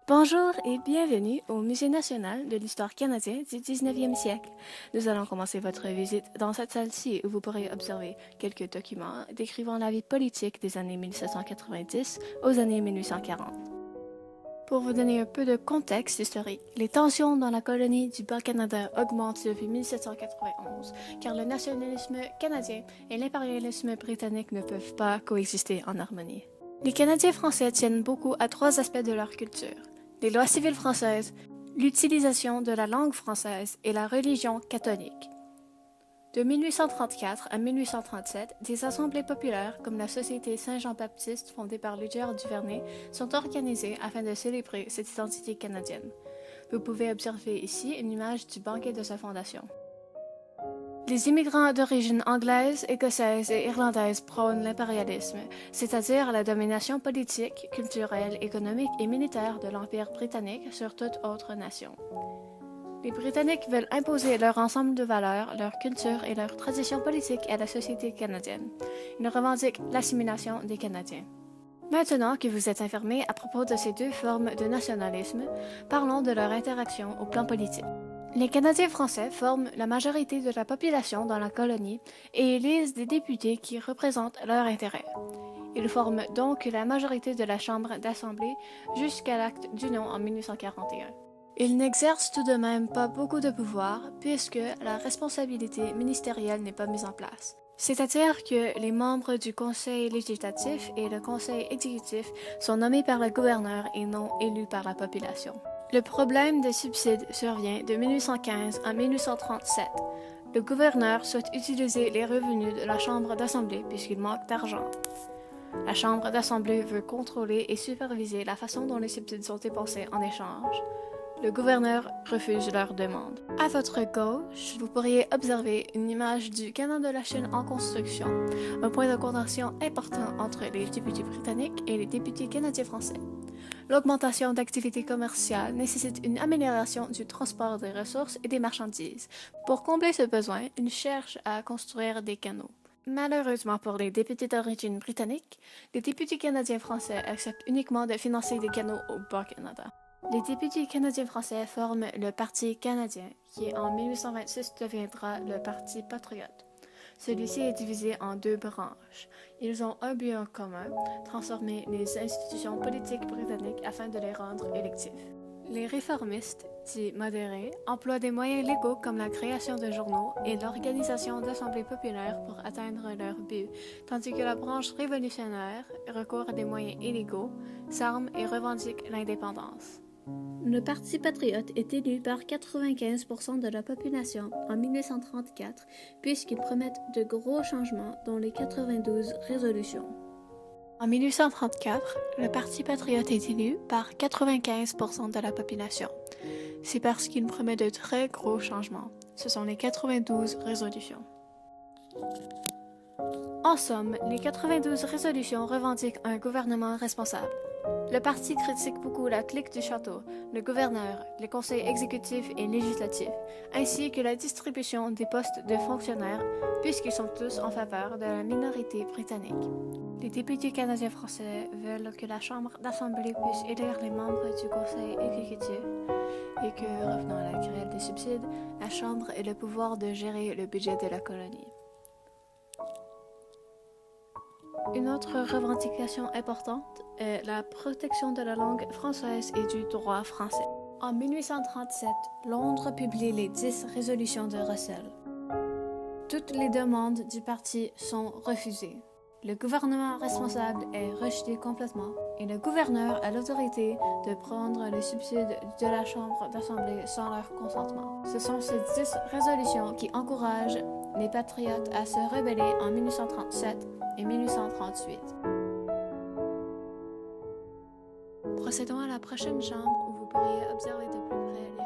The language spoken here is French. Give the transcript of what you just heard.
Bonjour et bienvenue au Musée national de l'histoire canadienne du 19e siècle. Nous allons commencer votre visite dans cette salle-ci où vous pourrez observer quelques documents décrivant la vie politique des années 1790 aux années 1840. Pour vous donner un peu de contexte historique, les tensions dans la colonie du Bas-Canada augmentent depuis 1791, car le nationalisme canadien et l'impérialisme britannique ne peuvent pas coexister en harmonie. Les Canadiens français tiennent beaucoup à trois aspects de leur culture: les lois civiles françaises, l'utilisation de la langue française et la religion catholique. De 1834 à 1837, des assemblées populaires comme la Société Saint-Jean-Baptiste fondée par Ludger Duvernay sont organisées afin de célébrer cette identité canadienne. Vous pouvez observer ici une image du banquet de sa fondation. Les immigrants d'origine anglaise, écossaise et irlandaise prônent l'impérialisme, c'est-à-dire la domination politique, culturelle, économique et militaire de l'Empire britannique sur toute autre nation. Les Britanniques veulent imposer leur ensemble de valeurs, leur culture et leurs traditions politiques à la société canadienne. Ils revendiquent l'assimilation des Canadiens. Maintenant que vous êtes informés à propos de ces deux formes de nationalisme, parlons de leur interaction au plan politique. Les Canadiens français forment la majorité de la population dans la colonie et élisent des députés qui représentent leurs intérêts. Ils forment donc la majorité de la Chambre d'Assemblée jusqu'à l'acte d'union en 1841. Ils n'exercent tout de même pas beaucoup de pouvoir puisque la responsabilité ministérielle n'est pas mise en place. C'est-à-dire que les membres du Conseil législatif et le Conseil exécutif sont nommés par le gouverneur et non élus par la population. Le problème des subsides survient de 1815 à 1837. Le gouverneur souhaite utiliser les revenus de la Chambre d'Assemblée puisqu'il manque d'argent. La Chambre d'Assemblée veut contrôler et superviser la façon dont les subsides sont dépensés en échange. Le gouverneur refuse leur demande. À votre gauche, vous pourriez observer une image du canal de la Chine en construction, un point de contention important entre les députés britanniques et les députés canadiens-français. L'augmentation d'activités commerciales nécessite une amélioration du transport des ressources et des marchandises. Pour combler ce besoin, ils cherchent à construire des canaux. Malheureusement pour les députés d'origine britannique, les députés canadiens-français acceptent uniquement de financer des canaux au Bas-Canada. Les députés canadiens-français forment le Parti canadien, qui en 1826 deviendra le Parti patriote. Celui-ci est divisé en deux branches. Ils ont un but en commun: transformer les institutions politiques britanniques afin de les rendre électifs. Les réformistes, dits modérés, emploient des moyens légaux comme la création de journaux et l'organisation d'assemblées populaires pour atteindre leur but, tandis que la branche révolutionnaire recourt à des moyens illégaux, s'arme et revendique l'indépendance. Le Parti patriote est élu par 95% de la population en 1934, puisqu'ils promettent de gros changements dont les 92 résolutions. En 1834, le Parti patriote est élu par 95% de la population. C'est parce qu'il promet de très gros changements. Ce sont les 92 résolutions. En somme, les 92 résolutions revendiquent un gouvernement responsable. Le parti critique beaucoup la clique du château, le gouverneur, les conseils exécutifs et législatifs, ainsi que la distribution des postes de fonctionnaires, puisqu'ils sont tous en faveur de la minorité britannique. Les députés canadiens-français veulent que la Chambre d'Assemblée puisse élire les membres du conseil exécutif et que, revenant à la querelle des subsides, la Chambre ait le pouvoir de gérer le budget de la colonie. Une autre revendication importante est la protection de la langue française et du droit français. En 1837, Londres publie les 10 résolutions de Russell. Toutes les demandes du parti sont refusées. Le gouvernement responsable est rejeté complètement et le gouverneur a l'autorité de prendre les subsides de la Chambre d'Assemblée sans leur consentement. Ce sont ces 10 résolutions qui encouragent les patriotes à se rebeller en 1837 et 1838. Procédons à la prochaine chambre où vous pourriez observer de plus près les